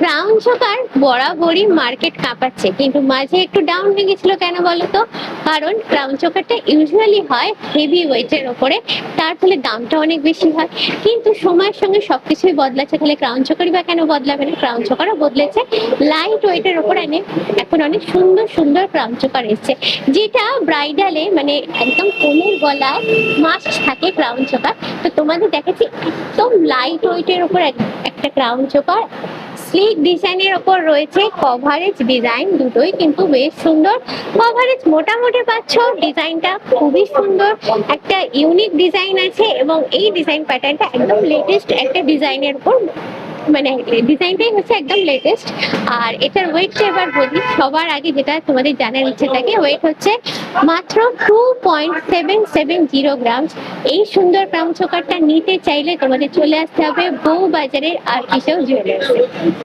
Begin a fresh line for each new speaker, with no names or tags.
Crown choker বরাবরই market কাঁপাচ্ছে, কিন্তু মাঝে একটু ডাউন হয়ে গেছিল। কেন বলতো? কারণ ক্রাউন চোকারটা ইউজুয়ালি হয় হেভি ওয়েটের ওপরে, তার ফলে দামটা অনেক বেশি হয়। কিন্তু সময়ের সঙ্গে সবকিছুই বদলাচ্ছে, তাহলে ক্রাউন চোকারই বা কেন বদলাবে না? ক্রাউন চোকারও বদলেছে, লাইট ওয়েটের ওপর এখন অনেক সুন্দর সুন্দর ক্রাউন চোকার এসছে, যেটা ব্রাইডালে মানে একদম কোলের গলায় মাস্ট থাকে ক্রাউন চোকার। তো তোমাদের দেখাচ্ছি একদম লাইট ওয়েটের ওপর একটা ক্রাউন চোকার। স্লিক ডিজাইনের ওপর রয়েছে, কভারেজ ডিজাইন দুটোই কিন্তু বেশ সুন্দর। কভারেজ মোটামুটি পাচ্ছ, ডিজাইনটা খুবই সুন্দর, একটা ইউনিক ডিজাইন আছে এবং এই ডিজাইন প্যাটার্নটা একদম লেটেস্ট একটা ডিজাইনের উপর, মানে ডিজাইনটাই হচ্ছে একদম লেটেস্ট। আর এটার ওয়েটটা এবার বলি, সবার আগে যেটা তোমাদের জানার ইচ্ছে থাকে, ওয়েট হচ্ছে মাত্র 2.770 গ্রাম। এই সুন্দর ক্রাউন চোকারটা নিতে চাইলে তোমাদের চলে আসতে হবে বউ বাজারের আর কিসেও জুয়েলার্সে।